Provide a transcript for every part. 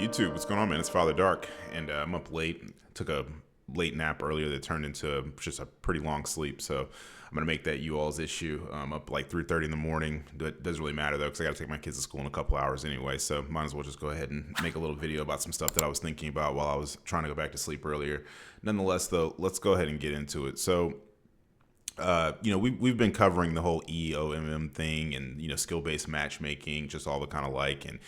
YouTube, what's going on, man? It's Father Dark, and I'm up late. Took a late nap earlier that turned into just a pretty long sleep, so I'm gonna make that you all's issue. I'm up like 3:30 in the morning. It doesn't really matter though, because I gotta take my kids to school in a couple hours anyway. So might as well just go ahead and make a little video about some stuff that I was thinking about while I was trying to go back to sleep earlier. Nonetheless, though, let's go ahead and get into it. So we've been covering the whole EOMM thing and, skill-based matchmaking, just all the kind of like, and,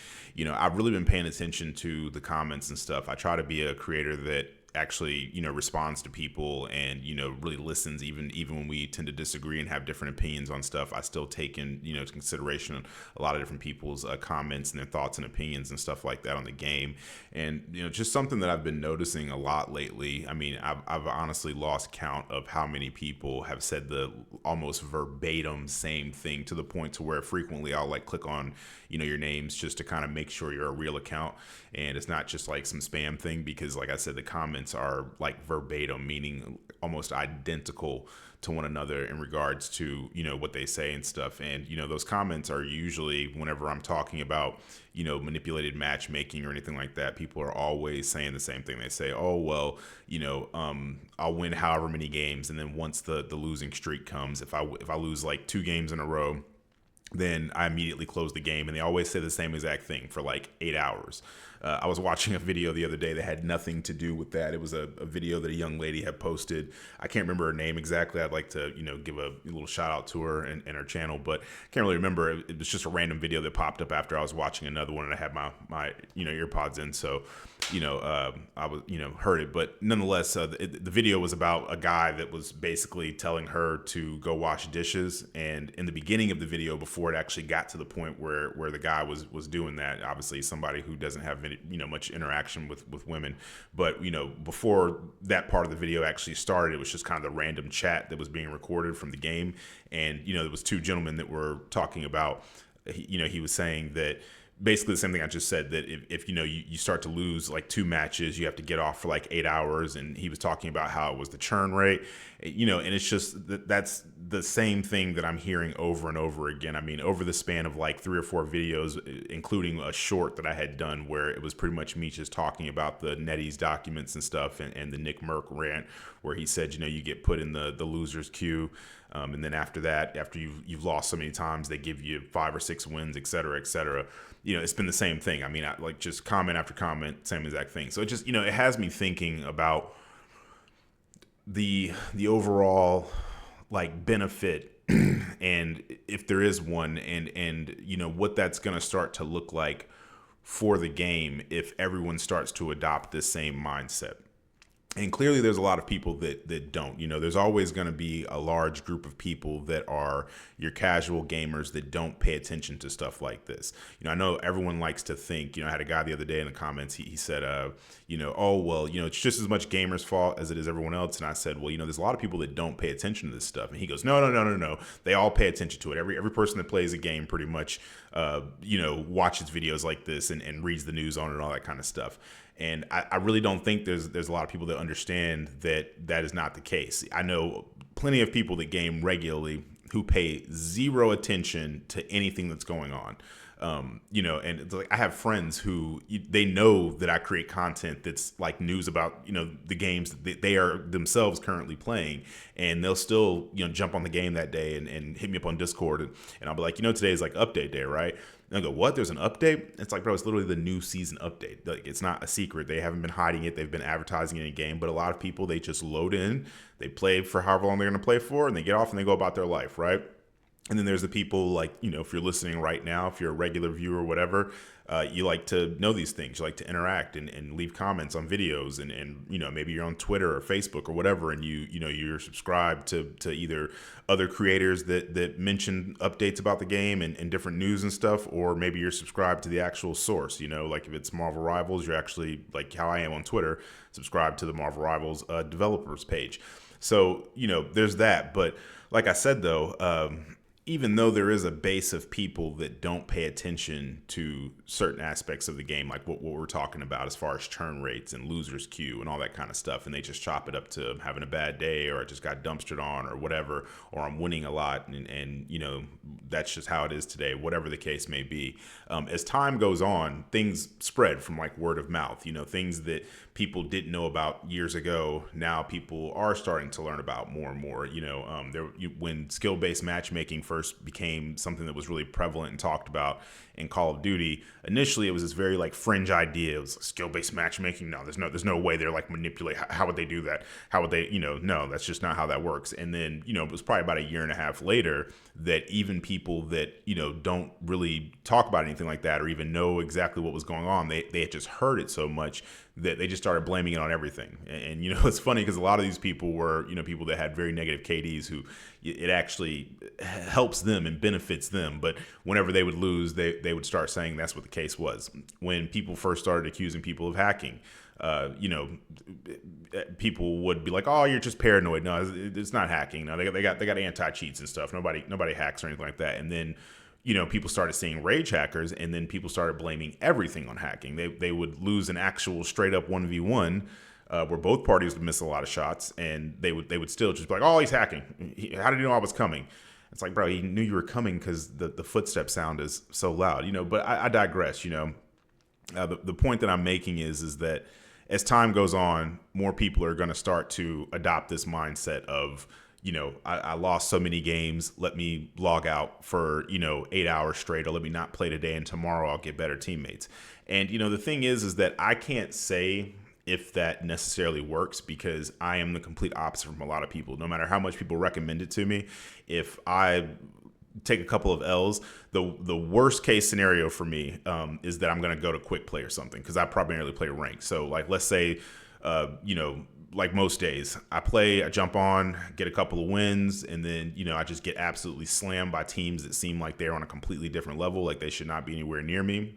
I've really been paying attention to the comments and stuff. I try to be a creator that actually, responds to people and, really listens even when we tend to disagree and have different opinions on stuff. I still take into consideration a lot of different people's comments and their thoughts and opinions and stuff like that on the game. And, just something that I've been noticing a lot lately. I mean, I've honestly lost count of how many people have said the almost verbatim same thing, to the point to where frequently I'll like click on, your names just to kind of make sure you're a real account and it's not just like some spam thing, because like I said, the comments are like verbatim, meaning almost identical to one another in regards to, what they say and stuff. And, those comments are usually whenever I'm talking about, manipulated matchmaking or anything like that, people are always saying the same thing. They say, oh, well, I'll win however many games. And then once the losing streak comes, if I lose like 2 games in a row, then I immediately close the game. And they always say the same exact thing for like 8 hours. I was watching a video the other day that had nothing to do with that. It was a video that a young lady had posted. I can't remember her name exactly. I'd like to, give a little shout out to her and her channel, but I can't really remember. It was just a random video that popped up after I was watching another one and I had my earpods in. So, I was, heard it, but nonetheless, the video was about a guy that was basically telling her to go wash dishes. And in the beginning of the video, before it actually got to the point where the guy was doing that, obviously somebody who doesn't have any, much interaction with women, but, before that part of the video actually started, it was just kind of the random chat that was being recorded from the game. And, there was 2 gentlemen that were talking about, he was saying that basically the same thing I just said, that if you start to lose like 2 matches, you have to get off for like 8 hours. And he was talking about how it was the churn rate, and it's just that's the same thing that I'm hearing over and over again. I mean, over the span of like 3 or 4 videos, including a short that I had done where it was pretty much me just talking about the NetEase documents and stuff, and the Nick Merck rant where he said, you get put in the loser's queue. And then after that, after you've lost so many times, they give you 5 or 6 wins, et cetera, et cetera. It's been the same thing. I mean, like just comment after comment, same exact thing. So it just, it has me thinking about the overall like benefit and if there is one, and what that's going to start to look like for the game if everyone starts to adopt this same mindset. And clearly there's a lot of people that don't. There's always going to be a large group of people that are your casual gamers that don't pay attention to stuff like this. I know everyone likes to think, I had a guy the other day in the comments, he said, oh, well, it's just as much gamers' fault as it is everyone else. And I said, well, there's a lot of people that don't pay attention to this stuff. And he goes, no. They all pay attention to it. Every person that plays a game pretty much, watches videos like this and reads the news on it and all that kind of stuff. And I really don't think there's a lot of people that understand that is not the case. I know plenty of people that game regularly who pay 0 attention to anything that's going on. And it's like I have friends who they know that I create content that's like news about, the games that they are themselves currently playing, and they'll still, jump on the game that day and hit me up on Discord. And I'll be like, today is like update day, right? And I go, what? There's an update? It's like, bro, it's literally the new season update. Like, it's not a secret. They haven't been hiding it. They've been advertising it in game. But a lot of people, they just load in, they play for however long they're going to play for, and they get off and they go about their life, right? And then there's the people like, if you're listening right now, if you're a regular viewer or whatever, you like to know these things. You like to interact and leave comments on videos and maybe you're on Twitter or Facebook or whatever. And you're subscribed to either other creators that mention updates about the game and different news and stuff, or maybe you're subscribed to the actual source. Like if it's Marvel Rivals, you're actually, like how I am on Twitter, subscribed to the Marvel Rivals developers page. So, there's that. But like I said, though, even though there is a base of people that don't pay attention to certain aspects of the game, like what we're talking about as far as churn rates and losers queue and all that kind of stuff, and they just chop it up to having a bad day, or I just got dumpstered on, or whatever, or I'm winning a lot, and that's just how it is today, whatever the case may be. As time goes on, things spread from like word of mouth, things that people didn't know about years ago. Now people are starting to learn about more and more. When skill-based matchmaking first became something that was really prevalent and talked about in Call of Duty, initially it was this very like fringe idea. It was like, skill-based matchmaking. No, there's no way they're like manipulate. How would they do that? How would they? No, that's just not how that works. And then it was probably about a year and a half later that even people that don't really talk about anything like that or even know exactly what was going on, they had just heard it so much that they just started blaming it on everything. And it's funny because a lot of these people were people that had very negative KDs who it actually helps them and benefits them. But whenever they would lose, they would start saying that's what the case was. When people first started accusing people of hacking, people would be like, "Oh, you're just paranoid." No, it's not hacking. No, they got anti-cheats and stuff. Nobody hacks or anything like that. And then people started seeing rage hackers, and then people started blaming everything on hacking. They would lose an actual straight up 1v1 where both parties would miss a lot of shots, and they would still just be like, "Oh, he's hacking. How did he know I was coming?" It's like, bro, he knew you were coming because the footstep sound is so loud. But I digress. The point that I'm making is that as time goes on, more people are going to start to adopt this mindset of, I lost so many games. Let me log out for, 8 hours straight, or let me not play today, and tomorrow I'll get better teammates. And, the thing is that I can't say if that necessarily works, because I am the complete opposite from a lot of people. No matter how much people recommend it to me, if I take a couple of L's, the worst case scenario for me is that I'm going to go to quick play or something, because I primarily play ranked. So like, let's say, like most days, I jump on, get a couple of wins, and then, I just get absolutely slammed by teams that seem like they're on a completely different level, like they should not be anywhere near me.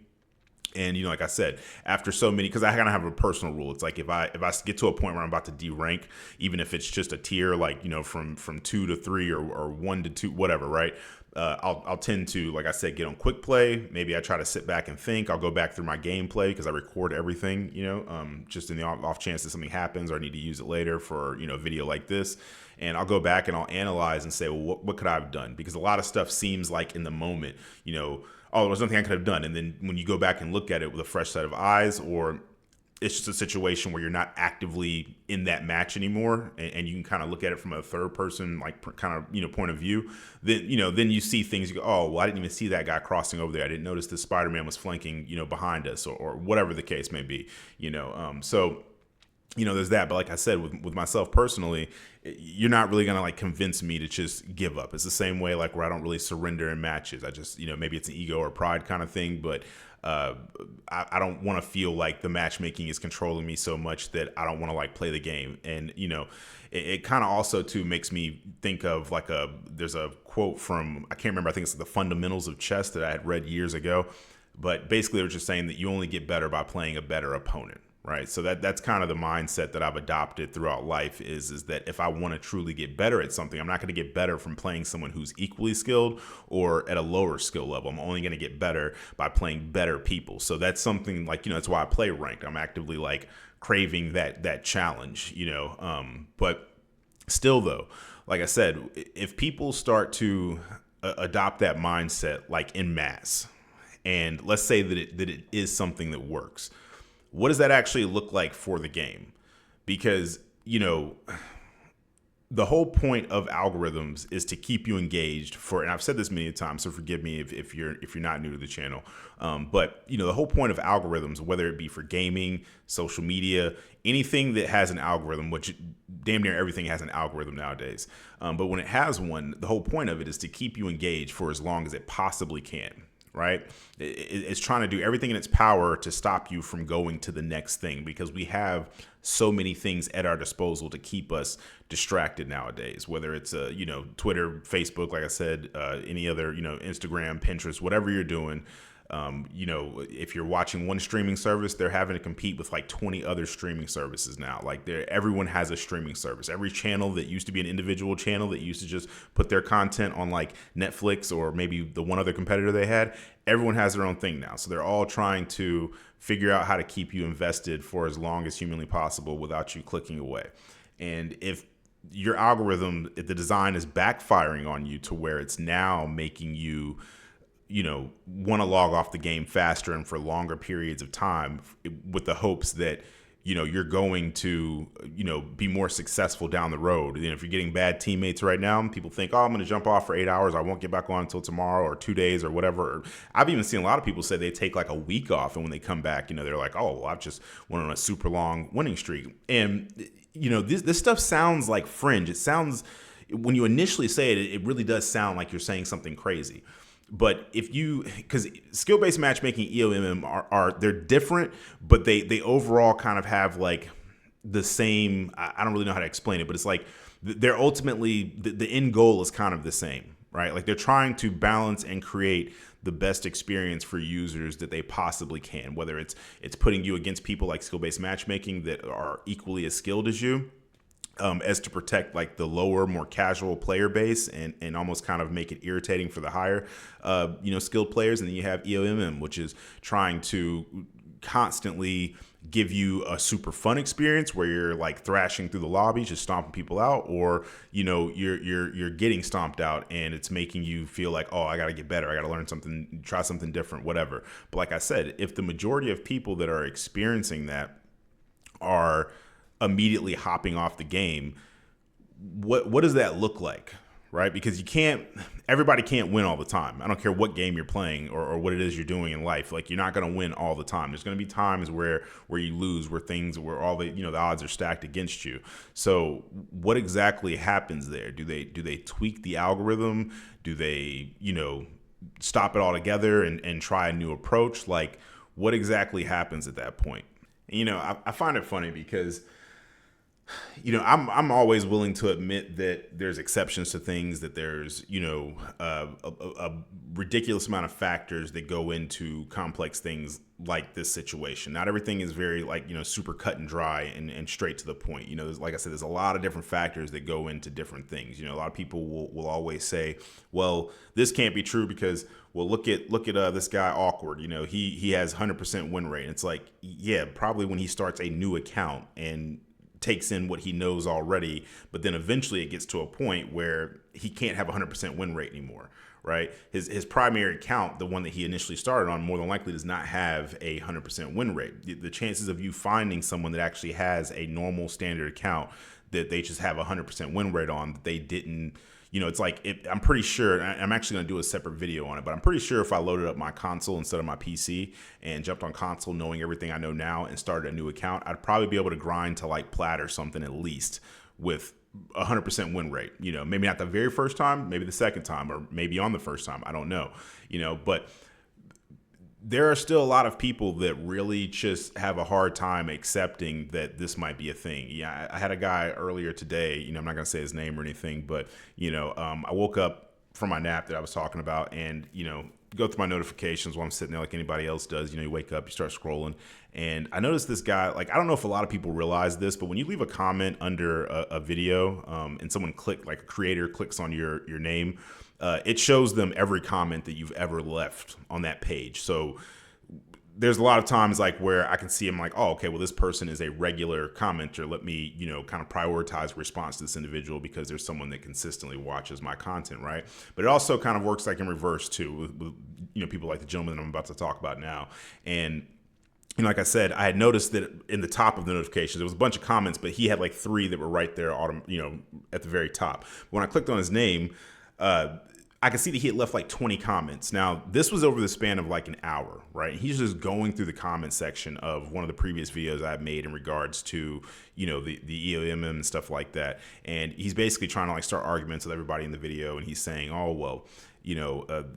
And, like I said, after so many, because I kind of have a personal rule. It's like if I get to a point where I'm about to de-rank, even if it's just a tier, like, from 2 to 3 or 1 to 2, whatever, right? I'll tend to, like I said, get on quick play. Maybe I try to sit back and think. I'll go back through my gameplay because I record everything, just in the off chance that something happens or I need to use it later for, a video like this. And I'll go back and I'll analyze and say, well, what could I have done? Because a lot of stuff seems like in the moment, oh, there was nothing I could have done. And then when you go back and look at it with a fresh set of eyes, or it's just a situation where you're not actively in that match anymore, and you can kind of look at it from a third person, like kind of, point of view, then, then you see things, you go, oh, well, I didn't even see that guy crossing over there. I didn't notice this Spider-Man was flanking, behind us, or whatever the case may be, so, there's that. But like I said, with myself personally, you're not really going to like convince me to just give up. It's the same way, like where I don't really surrender in matches. I just, maybe it's an ego or pride kind of thing, but I don't want to feel like the matchmaking is controlling me so much that I don't want to like play the game. And, it kind of also too makes me think of like there's a quote from, I can't remember, I think it's The Fundamentals of Chess that I had read years ago, but basically they're just saying that you only get better by playing a better opponent. Right. So that's kind of the mindset that I've adopted throughout life is that if I want to truly get better at something, I'm not going to get better from playing someone who's equally skilled or at a lower skill level. I'm only going to get better by playing better people. So that's something like, that's why I play ranked. I'm actively like craving that challenge, but still, though, like I said, if people start to adopt that mindset like en masse, and let's say that it is something that works, what does that actually look like for the game? Because, the whole point of algorithms is to keep you engaged for, and I've said this many times, so forgive me if you're not new to the channel. But, the whole point of algorithms, whether it be for gaming, social media, anything that has an algorithm, which damn near everything has an algorithm nowadays. But when it has one, the whole point of it is to keep you engaged for as long as it possibly can. Right? It's trying to do everything in its power to stop you from going to the next thing, because we have so many things at our disposal to keep us distracted nowadays, whether it's, Twitter, Facebook, like I said, any other, Instagram, Pinterest, whatever you're doing. If you're watching one streaming service, they're having to compete with like 20 other streaming services now. Like everyone has a streaming service. Every channel that used to be an individual channel that used to just put their content on like Netflix or maybe the one other competitor they had, everyone has their own thing now. So they're all trying to figure out how to keep you invested for as long as humanly possible without you clicking away. And if your algorithm, if the design is backfiring on you to where it's now making you want to log off the game faster and for longer periods of time with the hopes that, you're going to, be more successful down the road. And if you're getting bad teammates right now, people think, oh, I'm going to jump off for 8 hours. I won't get back on until tomorrow or 2 days or whatever. I've even seen a lot of people say they take like a week off. And when they come back, they're like, oh, well, I've just went on a super long winning streak. And, this stuff sounds like fringe. It sounds, when you initially say it, it really does sound like you're saying something crazy. But because skill-based matchmaking, EOMM are they're different, but they overall kind of have like the same. I don't really know how to explain it, but it's like they're ultimately the end goal is kind of the same, right? Like they're trying to balance and create the best experience for users that they possibly can. Whether it's putting you against people like skill-based matchmaking that are equally as skilled as you. As to protect like the lower, more casual player base and almost kind of make it irritating for the higher, skilled players. And then you have EOMM, which is trying to constantly give you a super fun experience where you're like thrashing through the lobby, just stomping people out, or you're getting stomped out and it's making you feel like, oh, I got to get better, I got to learn something, try something different, whatever. But like I said, if the majority of people that are experiencing that are immediately hopping off the game, what does that look like, right? Because everybody can't win all the time. I don't care what game you're playing or what it is you're doing in life. Like, you're not going to win all the time. There's going to be times where you lose, where all the the odds are stacked against you. So what exactly happens there? Do they tweak the algorithm? Do they stop it altogether and try a new approach? Like, what exactly happens at that point? I find it funny because I'm always willing to admit that there's exceptions to things, that there's, a ridiculous amount of factors that go into complex things like this situation. Not everything is very super cut and dry and straight to the point. Like I said, there's a lot of different factors that go into different things. A lot of people will always say, well, this can't be true because, well, look at this guy Awkward. He has 100% win rate. And it's like, yeah, probably when he starts a new account and takes in what he knows already, but then eventually it gets to a point where he can't have 100% win rate anymore, right? His primary account, the one that he initially started on, more than likely does not have a 100% win rate. The chances of you finding someone that actually has a normal standard account that they just have a 100% win rate on, that they didn't, it's like, I'm pretty sure, I'm actually going to do a separate video on it, but I'm pretty sure if I loaded up my console instead of my PC and jumped on console knowing everything I know now and started a new account, I'd probably be able to grind to like plat or something at least with 100% win rate. Maybe not the very first time, maybe the second time, or maybe on the first time. I don't know, but there are still a lot of people that really just have a hard time accepting that this might be a thing. Yeah, I had a guy earlier today, I'm not going to say his name or anything, but, I woke up from my nap that I was talking about and, go through my notifications while I'm sitting there like anybody else does. You wake up, you start scrolling. And I noticed this guy, like, I don't know if a lot of people realize this, but when you leave a comment under a video and someone a creator clicks on your name, it shows them every comment that you've ever left on that page. So there's a lot of times like where I can see them like, oh, okay, well, this person is a regular commenter. Let me, kind of prioritize response to this individual because there's someone that consistently watches my content, right? But it also kind of works like in reverse too, with people like the gentleman that I'm about to talk about now. And like I said, I had noticed that in the top of the notifications, there was a bunch of comments, but he had like 3 that were right there, at the very top. When I clicked on his name, I could see that he had left like 20 comments. Now, this was over the span of like an hour, right? He's just going through the comment section of one of the previous videos I made in regards to, the EOMM and stuff like that. And he's basically trying to like start arguments with everybody in the video. And he's saying, oh, well,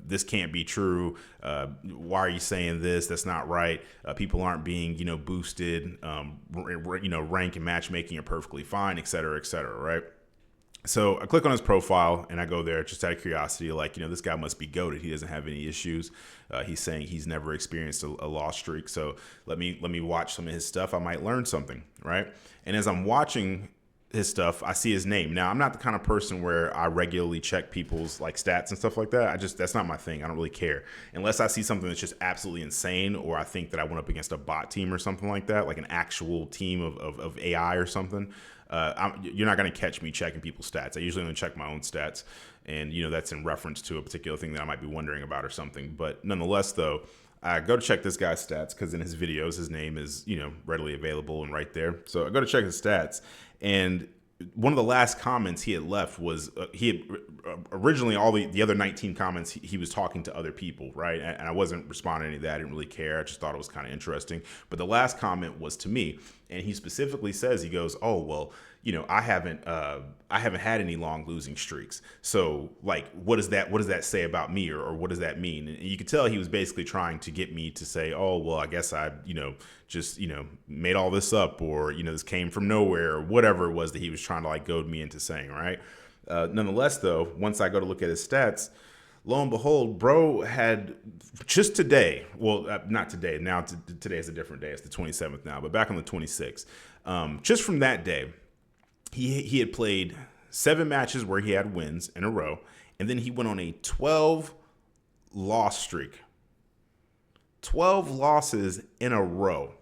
this can't be true. Why are you saying this? That's not right. People aren't being, boosted. Rank and matchmaking are perfectly fine, et cetera, right? So I click on his profile and I go there just out of curiosity, like, this guy must be goated. He doesn't have any issues. He's saying he's never experienced a loss streak. So let me watch some of his stuff. I might learn something, right? And as I'm watching his stuff, I see his name. Now, I'm not the kind of person where I regularly check people's like stats and stuff like that. That's not my thing. I don't really care unless I see something that's just absolutely insane, or I think that I went up against a bot team or something like that, like an actual team of AI or something. You're not going to catch me checking people's stats. I usually only check my own stats, and that's in reference to a particular thing that I might be wondering about or something. But nonetheless, though, I go to check this guy's stats because in his videos, his name is readily available and right there. So I go to check his stats, and one of the last comments he had left was he had originally all the other 19 comments he was talking to other people, right? And I wasn't responding to any of that. I didn't really care. I just thought it was kind of interesting. But the last comment was to me, and he specifically says, he goes, "Oh, well, I haven't had any long losing streaks. So like, what does that say about me, or what does that mean?" And you could tell he was basically trying to get me to say, "Oh, well, I guess I just made all this up, or this came from nowhere," or whatever it was that he was trying to like goad me into saying, right? Nonetheless, though, once I go to look at his stats, lo and behold, bro had just today, well, not today, now today is a different day, it's the 27th now, but back on the 26th, just from that day, he had played 7 matches where he had wins in a row, and then he went on a 12 loss streak. 12 losses in a row.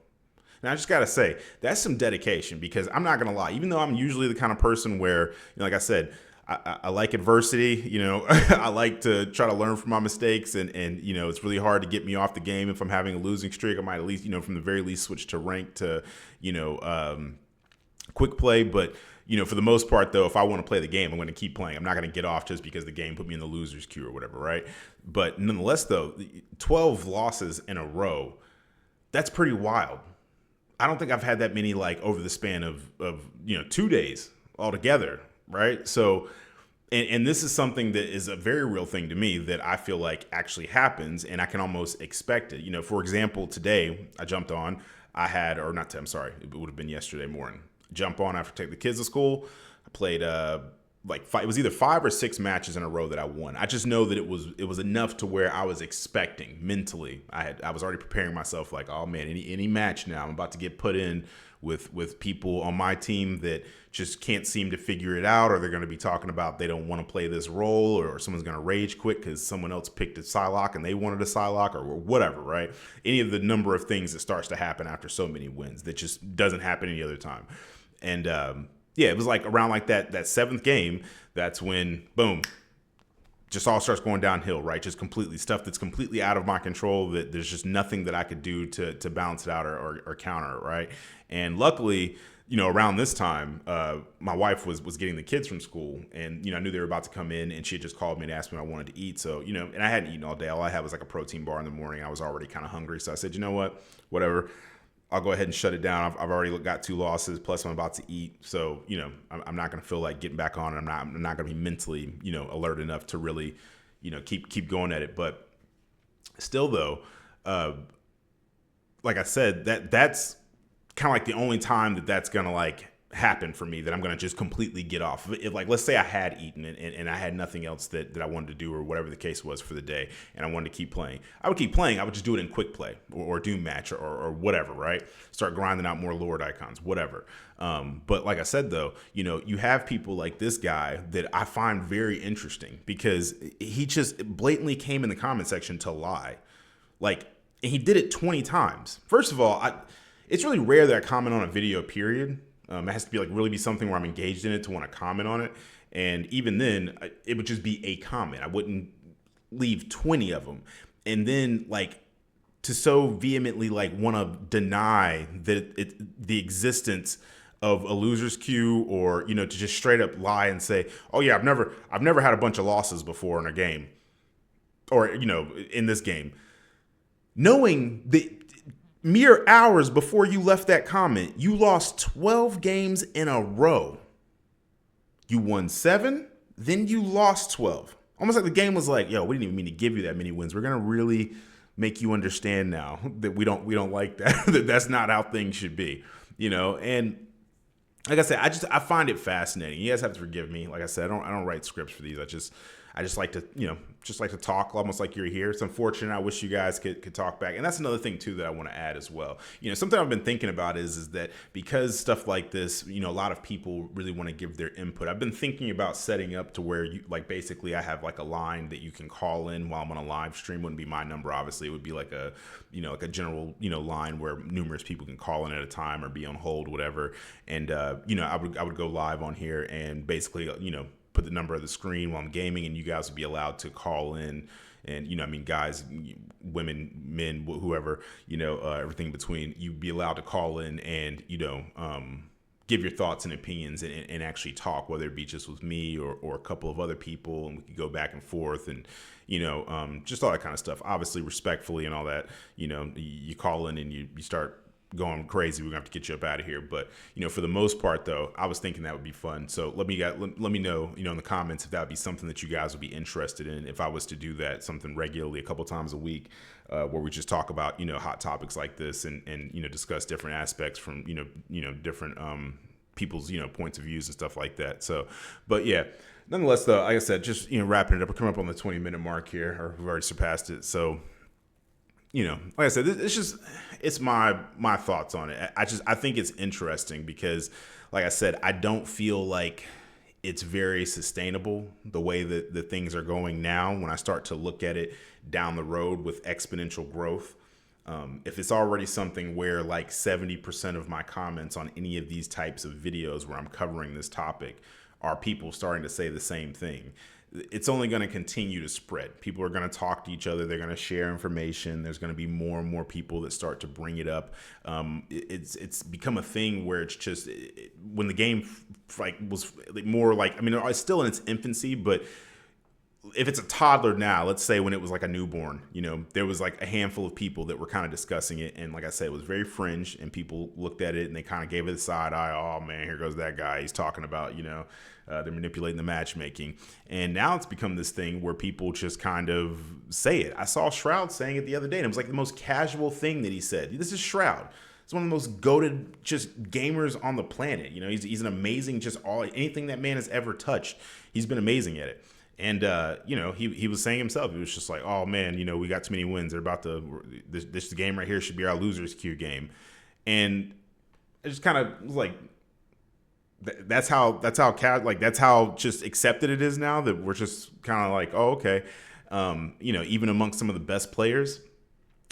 Now, I just got to say, that's some dedication, because I'm not going to lie. Even though I'm usually the kind of person where, like I said, I like adversity. I like to try to learn from my mistakes, and it's really hard to get me off the game if I'm having a losing streak. I might at least, from the very least, switch to rank to, quick play. But, for the most part, though, if I want to play the game, I'm going to keep playing. I'm not going to get off just because the game put me in the loser's queue or whatever, right? But nonetheless, though, 12 losses in a row, that's pretty wild. I don't think I've had that many like over the span of 2 days altogether, right? So, and this is something that is a very real thing to me that I feel like actually happens, and I can almost expect it. For example, today I jumped on. It would have been yesterday morning. Jump on after take the kids to school. I played it was either 5 or 6 matches in a row that I won. I just know that it was enough to where I was expecting mentally. I was already preparing myself like, oh man, any match now I'm about to get put in with people on my team that just can't seem to figure it out, or they're going to be talking about they don't want to play this role, or someone's going to rage quit because someone else picked a Psylocke and they wanted a Psylocke, or whatever, right? Any of the number of things that starts to happen after so many wins that just doesn't happen any other time. And it was like around like that 7th game, that's when, boom, just all starts going downhill, right? Just completely stuff that's completely out of my control, that there's just nothing that I could do to balance it out or counter it, right? And luckily, around this time, my wife was getting the kids from school, and, I knew they were about to come in, and she had just called me and asked me what I wanted to eat. So, and I hadn't eaten all day. All I had was like a protein bar in the morning. I was already kind of hungry. So I said, you know what, whatever. I'll go ahead and shut it down. I've already got 2 losses, plus I'm about to eat. So, I'm not going to feel like getting back on. I'm not going to be mentally, alert enough to really, keep going at it. But still, though, like I said, that's kind of like the only time that's going to like happen for me, that I'm going to just completely get off. If like, let's say I had eaten and I had nothing else that I wanted to do, or whatever the case was for the day, and I wanted to keep playing, I would keep playing. I would just do it in quick play or doom match or whatever, right? Start grinding out more Lord icons, whatever. But like I said, though, you have people like this guy that I find very interesting, because he just blatantly came in the comment section to lie. Like, and he did it 20 times. First of all, it's really rare that I comment on a video, period. It has to be like really be something where I'm engaged in it to want to comment on it. And even then, it would just be a comment. I wouldn't leave 20 of them. And then like to so vehemently like want to deny that the existence of a loser's queue, or, to just straight up lie and say, oh yeah, I've never had a bunch of losses before in a game, or, in this game, knowing that mere hours before you left that comment, you lost 12 games in a row. You won 7, then you lost 12. Almost like the game was like, yo, we didn't even mean to give you that many wins. We're going to really make you understand now that we don't like that. That's not how things should be, And like I said, I find it fascinating. You guys have to forgive me. Like I said, I don't write scripts for these. I just like to, just like to talk almost like you're here. It's unfortunate. I wish you guys could talk back. And that's another thing too that I want to add as well. Something I've been thinking about is that because stuff like this, a lot of people really want to give their input. I've been thinking about setting up to where you like basically I have like a line that you can call in while I'm on a live stream. Wouldn't be my number, obviously. It would be like a general, line where numerous people can call in at a time or be on hold, whatever. And I would go live on here and basically, put the number of the screen while I'm gaming, and you guys would be allowed to call in. And guys, women, men, whoever, everything in between, you'd be allowed to call in and give your thoughts and opinions and actually talk, whether it be just with me or a couple of other people, and we could go back and forth and just all that kind of stuff, obviously respectfully and all that. You call in and you start going crazy, we're gonna have to get you up out of here. But for the most part though, I was thinking that would be fun. So let me know, in the comments if that would be something that you guys would be interested in, if I was to do that something regularly a couple times a week, where we just talk about hot topics like this and discuss different aspects from different people's points of views and stuff like that. So but yeah, nonetheless though, like I said, just wrapping it up, we're coming up on the 20-minute mark here, or we've already surpassed it. So like I said, it's my thoughts on it. I think it's interesting because, like I said, I don't feel like it's very sustainable the way that the things are going now. When I start to look at it down the road with exponential growth, if it's already something where like 70% of my comments on any of these types of videos where I'm covering this topic are people starting to say the same thing, it's only going to continue to spread. People are going to talk to each other. They're going to share information. There's going to be more and more people that start to bring it up. It's become a thing where it's just when the game was more like, it's still in its infancy, but if it's a toddler now, let's say when it was like a newborn, there was like a handful of people that were kind of discussing it. And like I said, it was very fringe and people looked at it and they kind of gave it a side eye. Oh man, here goes that guy. He's talking about, they're manipulating the matchmaking. And now it's become this thing where people just kind of say it. I saw Shroud saying it the other day and it was like the most casual thing that he said. This is Shroud. He's one of the most goated just gamers on the planet. He's an amazing, anything that man has ever touched. He's been amazing at it. And, he was saying himself, he was just like, oh man, we got too many wins. They're about to, this game right here should be our loser's queue game. And it just kind of was like, that's how just accepted it is now, that we're just kind of like, oh, okay. Even amongst some of the best players.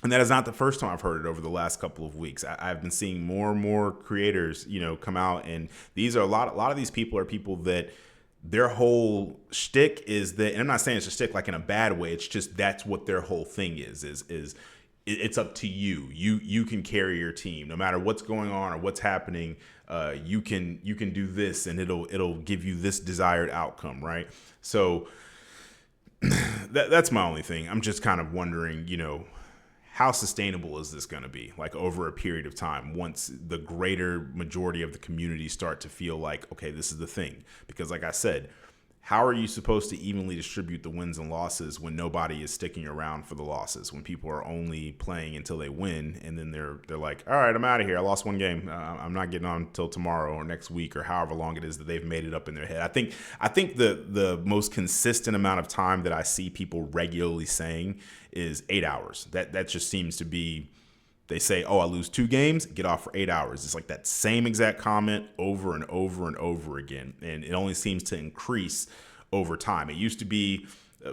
And that is not the first time I've heard it over the last couple of weeks. I've been seeing more and more creators, come out, and these are a lot of these people are people that, their whole shtick is that, and I'm not saying it's a shtick like in a bad way. It's just that's what their whole thing is it's up to you. You can carry your team no matter what's going on or what's happening. You can do this and it'll give you this desired outcome, right? So that's my only thing. I'm just kind of wondering, how sustainable is this going to be, like over a period of time, once the greater majority of the community start to feel like, okay, this is the thing? Because like I said, how are you supposed to evenly distribute the wins and losses when nobody is sticking around for the losses, when people are only playing until they win and then they're like, all right, I'm out of here. I lost one game. I'm not getting on until tomorrow or next week or however long it is that they've made it up in their head. I think the most consistent amount of time that I see people regularly saying is 8 hours. That just seems to be, they say, oh, I lose 2 games, get off for 8 hours. It's like that same exact comment over and over and over again. And it only seems to increase over time. It used to be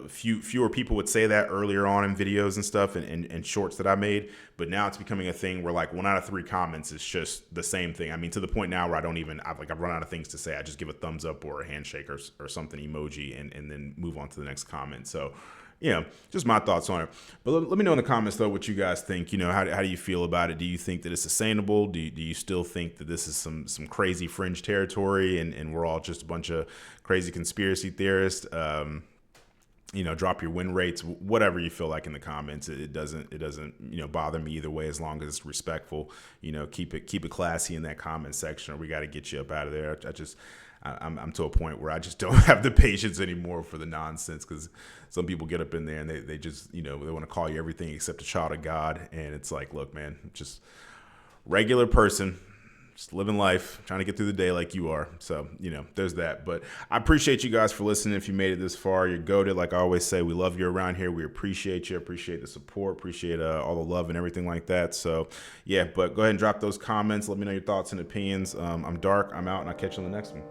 fewer people would say that earlier on in videos and stuff and shorts that I made. But now it's becoming a thing where like 1 out of 3 comments is just the same thing. To the point now where I've run out of things to say. I just give a thumbs up or a handshake or something emoji and then move on to the next comment. So just my thoughts on it. But let me know in the comments, though, what you guys think. How do you feel about it? Do you think that it's sustainable? Do you still think that this is some crazy fringe territory and we're all just a bunch of crazy conspiracy theorists? Drop your win rates, whatever you feel like in the comments. It doesn't bother me either way, as long as it's respectful. Keep it classy in that comment section, or we got to get you up out of there. I'm to a point where I just don't have the patience anymore for the nonsense, because some people get up in there and they just, they want to call you everything except a child of God. And it's like, look, man, just regular person just living life, trying to get through the day like you are. So, there's that. But I appreciate you guys for listening. If you made it this far, you're goated. Like I always say, we love you around here. We appreciate you. Appreciate the support. Appreciate all the love and everything like that. So, yeah, but go ahead and drop those comments. Let me know your thoughts and opinions. I'm Dark. I'm out, and I'll catch you on the next one.